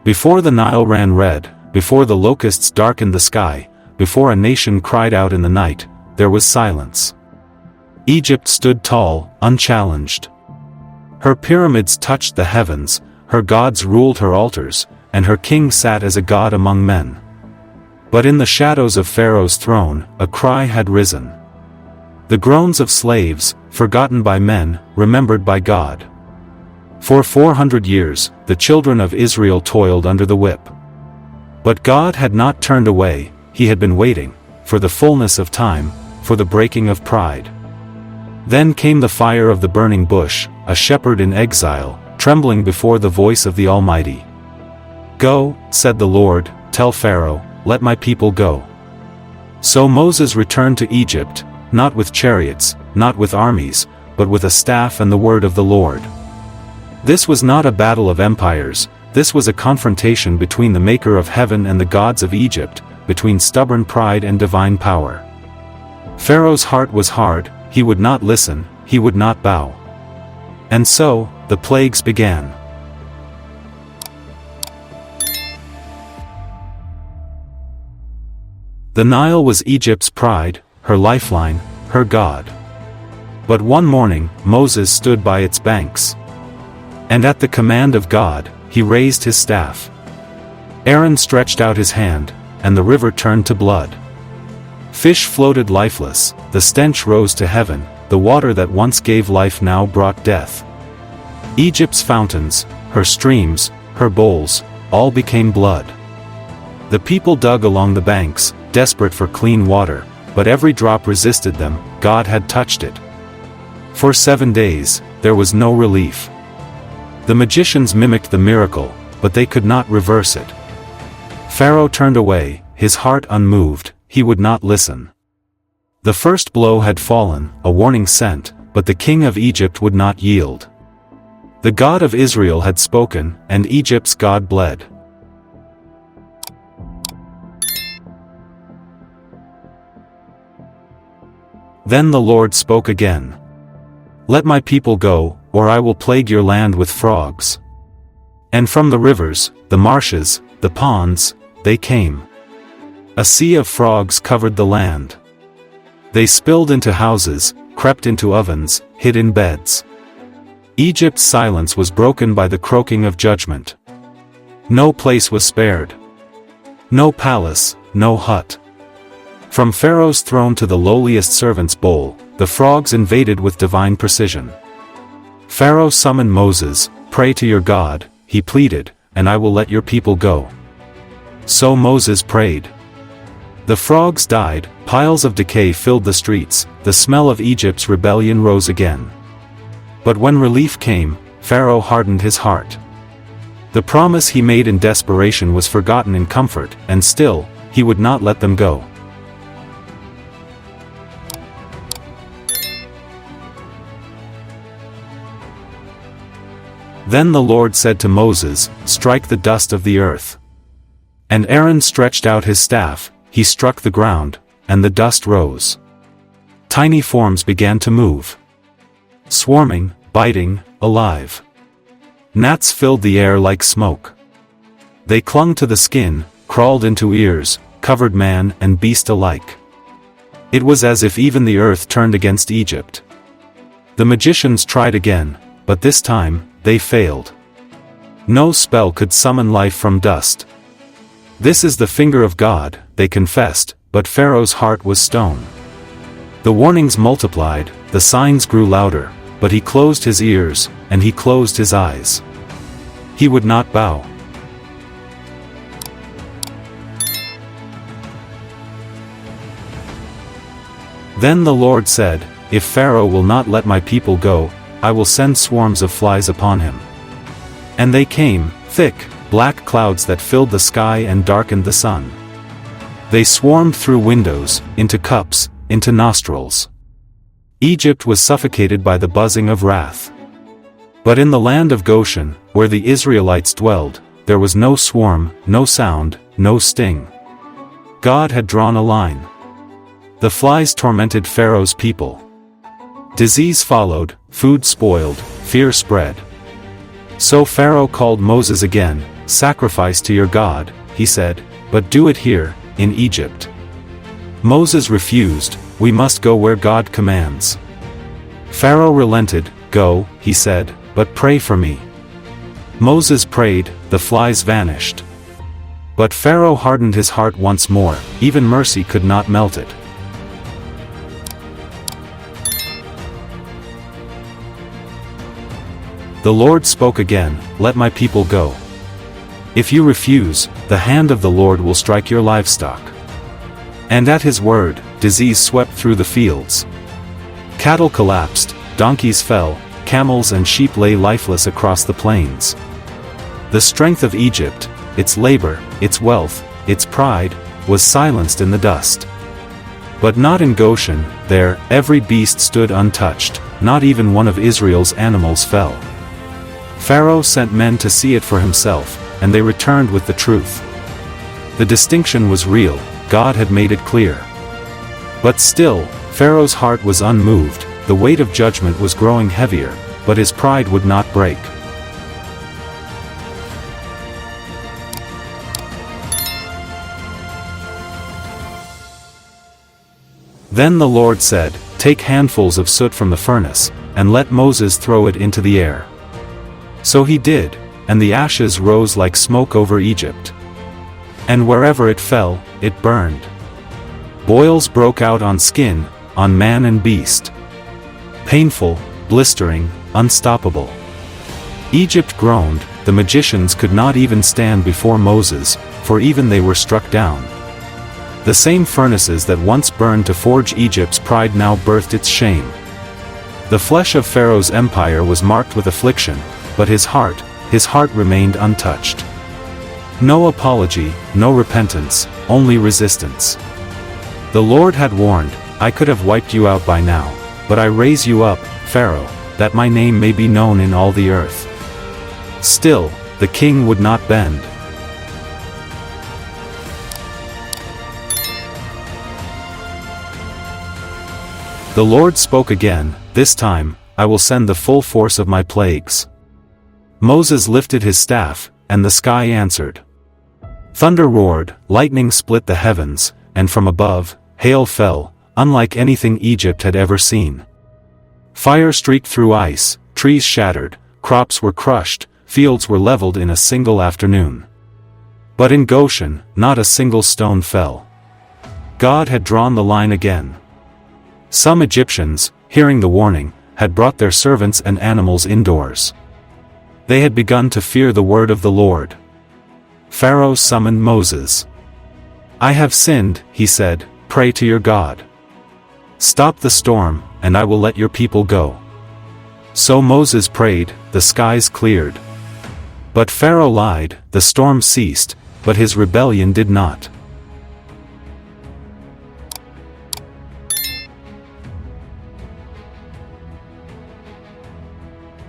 Before the Nile ran red, before the locusts darkened the sky, before a nation cried out in the night, there was silence. Egypt stood tall, unchallenged. Her pyramids touched the heavens, her gods ruled her altars, and her king sat as a god among men. But in the shadows of Pharaoh's throne, a cry had risen. The groans of slaves, forgotten by men, remembered by God. For 400 years, the children of Israel toiled under the whip. But God had not turned away, he had been waiting, for the fullness of time, for the breaking of pride. Then came the fire of the burning bush, a shepherd in exile, trembling before the voice of the Almighty. "Go," said the Lord, "tell Pharaoh, let my people go." So Moses returned to Egypt, not with chariots, not with armies, but with a staff and the word of the Lord. This was not a battle of empires, this was a confrontation between the Maker of heaven and the gods of Egypt, between stubborn pride and divine power. Pharaoh's heart was hard, he would not listen, he would not bow. And so, the plagues began. The Nile was Egypt's pride, her lifeline, her god. But one morning, Moses stood by its banks. And at the command of God, he raised his staff. Aaron stretched out his hand, and the river turned to blood. Fish floated lifeless, the stench rose to heaven, the water that once gave life now brought death. Egypt's fountains, her streams, her bowls, all became blood. The people dug along the banks, desperate for clean water, but every drop resisted them, God had touched it. For 7 days, there was no relief. The magicians mimicked the miracle, but they could not reverse it. Pharaoh turned away, his heart unmoved, he would not listen. The first blow had fallen, a warning sent, but the king of Egypt would not yield. The God of Israel had spoken, and Egypt's God bled. Then the Lord spoke again. "Let my people go, or I will plague your land with frogs." And from the rivers, the marshes, the ponds, they came. A sea of frogs covered the land. They spilled into houses, crept into ovens, hid in beds. Egypt's silence was broken by the croaking of judgment. No place was spared. No palace, no hut. From Pharaoh's throne to the lowliest servant's bowl, the frogs invaded with divine precision. Pharaoh summoned Moses, "Pray to your God," he pleaded, "and I will let your people go." So Moses prayed. The frogs died, piles of decay filled the streets, the smell of Egypt's rebellion rose again. But when relief came, Pharaoh hardened his heart. The promise he made in desperation was forgotten in comfort, and still, he would not let them go. Then the Lord said to Moses, "Strike the dust of the earth." And Aaron stretched out his staff, he struck the ground, and the dust rose. Tiny forms began to move. Swarming, biting, alive. Gnats filled the air like smoke. They clung to the skin, crawled into ears, covered man and beast alike. It was as if even the earth turned against Egypt. The magicians tried again, but this time, they failed. No spell could summon life from dust. "This is the finger of God," they confessed, but Pharaoh's heart was stone. The warnings multiplied, the signs grew louder, but he closed his ears, and he closed his eyes. He would not bow. Then the Lord said, "If Pharaoh will not let my people go, I will send swarms of flies upon him." And they came, thick, black clouds that filled the sky and darkened the sun. They swarmed through windows, into cups, into nostrils. Egypt was suffocated by the buzzing of wrath. But in the land of Goshen, where the Israelites dwelled, there was no swarm, no sound, no sting. God had drawn a line. The flies tormented Pharaoh's people. Disease followed, food spoiled, fear spread. So Pharaoh called Moses again, "Sacrifice to your God," he said, "but do it here, in Egypt." Moses refused, "We must go where God commands." Pharaoh relented, "Go," he said, "but pray for me." Moses prayed, the flies vanished. But Pharaoh hardened his heart once more, even mercy could not melt it. The Lord spoke again, "Let my people go. If you refuse, the hand of the Lord will strike your livestock." And at his word, disease swept through the fields. Cattle collapsed, donkeys fell, camels and sheep lay lifeless across the plains. The strength of Egypt, its labor, its wealth, its pride, was silenced in the dust. But not in Goshen. There, every beast stood untouched, not even one of Israel's animals fell. Pharaoh sent men to see it for himself, and they returned with the truth. The distinction was real, God had made it clear. But still, Pharaoh's heart was unmoved, the weight of judgment was growing heavier, but his pride would not break. Then the Lord said, "Take handfuls of soot from the furnace, and let Moses throw it into the air." So he did, and the ashes rose like smoke over Egypt. And wherever it fell, it burned. Boils broke out on skin, on man and beast. Painful, blistering, unstoppable. Egypt groaned, the magicians could not even stand before Moses, for even they were struck down. The same furnaces that once burned to forge Egypt's pride now birthed its shame. The flesh of Pharaoh's empire was marked with affliction, but his heart remained untouched. No apology, no repentance, only resistance. The Lord had warned, "I could have wiped you out by now, but I raise you up, Pharaoh, that my name may be known in all the earth." Still, the king would not bend. The Lord spoke again, "This time, I will send the full force of my plagues." Moses lifted his staff, and the sky answered. Thunder roared, lightning split the heavens, and from above, hail fell, unlike anything Egypt had ever seen. Fire streaked through ice, trees shattered, crops were crushed, fields were leveled in a single afternoon. But in Goshen, not a single stone fell. God had drawn the line again. Some Egyptians, hearing the warning, had brought their servants and animals indoors. They had begun to fear the word of the Lord. Pharaoh summoned Moses. "I have sinned," he said, "pray to your God. Stop the storm, and I will let your people go." So Moses prayed, the skies cleared. But Pharaoh lied, the storm ceased, but his rebellion did not.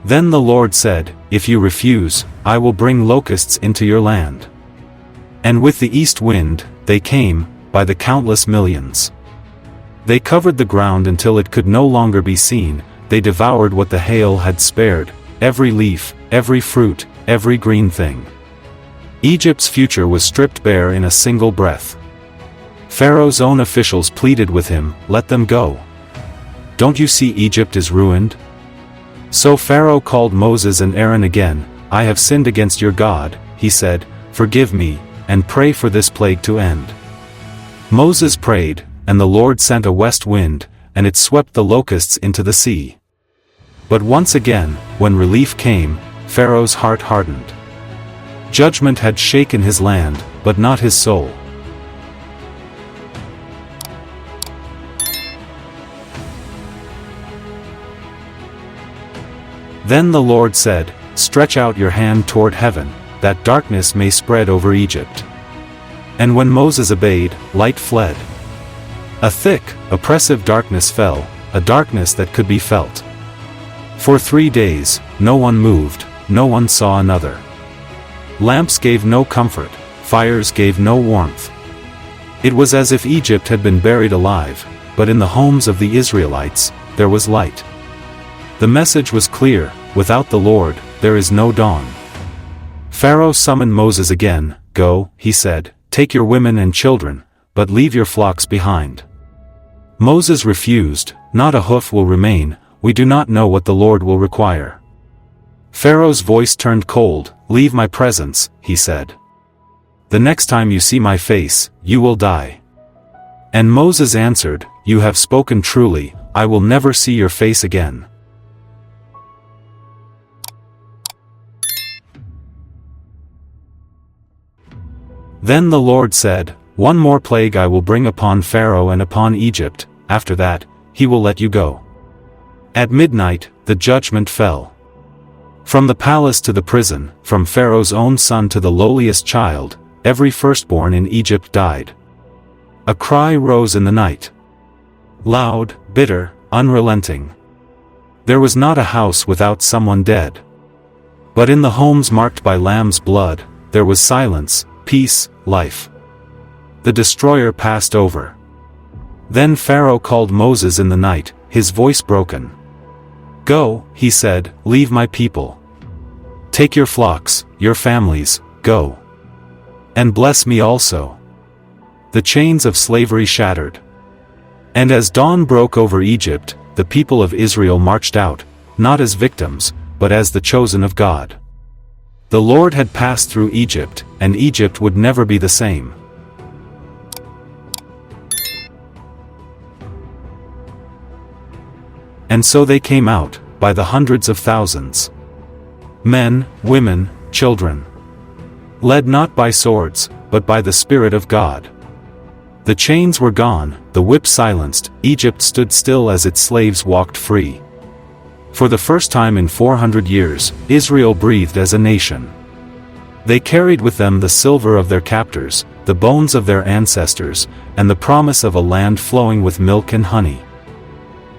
Then the Lord said, "If you refuse, I will bring locusts into your land." And with the east wind, they came, by the countless millions. They covered the ground until it could no longer be seen, they devoured what the hail had spared, every leaf, every fruit, every green thing. Egypt's future was stripped bare in a single breath. Pharaoh's own officials pleaded with him, "Let them go. Don't you see Egypt is ruined?" So Pharaoh called Moses and Aaron again. "I have sinned against your God," he said, "forgive me, and pray for this plague to end." Moses prayed, and the Lord sent a west wind, and it swept the locusts into the sea. But once again, when relief came, Pharaoh's heart hardened. Judgment had shaken his land, but not his soul. Then the Lord said, "Stretch out your hand toward heaven, that darkness may spread over Egypt." And when Moses obeyed, light fled. A thick, oppressive darkness fell, a darkness that could be felt. For 3 days, no one moved, no one saw another. Lamps gave no comfort, fires gave no warmth. It was as if Egypt had been buried alive, but in the homes of the Israelites, there was light. The message was clear, without the Lord, there is no dawn. Pharaoh summoned Moses again. "Go," he said, "take your women and children, but leave your flocks behind." Moses refused. "Not a hoof will remain, we do not know what the Lord will require." Pharaoh's voice turned cold. "Leave my presence," he said. "The next time you see my face, you will die." And Moses answered, "You have spoken truly, I will never see your face again." Then the Lord said, "One more plague I will bring upon Pharaoh and upon Egypt, after that, he will let you go." At midnight, the judgment fell. From the palace to the prison, from Pharaoh's own son to the lowliest child, every firstborn in Egypt died. A cry rose in the night. Loud, bitter, unrelenting. There was not a house without someone dead. But in the homes marked by lamb's blood, there was silence, peace, life. The destroyer passed over. Then Pharaoh called Moses in the night, his voice broken. "Go," he said, "leave my people. Take your flocks, your families, go. And bless me also." The chains of slavery shattered. And as dawn broke over Egypt, the people of Israel marched out, not as victims, but as the chosen of God. The Lord had passed through Egypt, and Egypt would never be the same. And so they came out, by the hundreds of thousands. Men, women, children. Led not by swords, but by the Spirit of God. The chains were gone, the whip silenced, Egypt stood still as its slaves walked free. For the first time in 400 years, Israel breathed as a nation. They carried with them the silver of their captors, the bones of their ancestors, and the promise of a land flowing with milk and honey.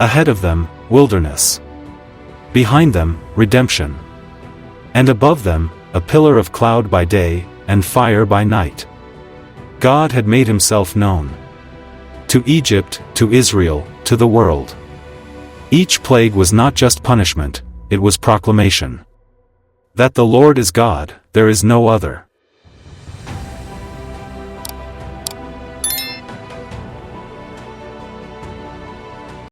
Ahead of them, wilderness. Behind them, redemption. And above them, a pillar of cloud by day, and fire by night. God had made himself known. To Egypt, to Israel, to the world. Each plague was not just punishment, it was proclamation. That the Lord is God, there is no other.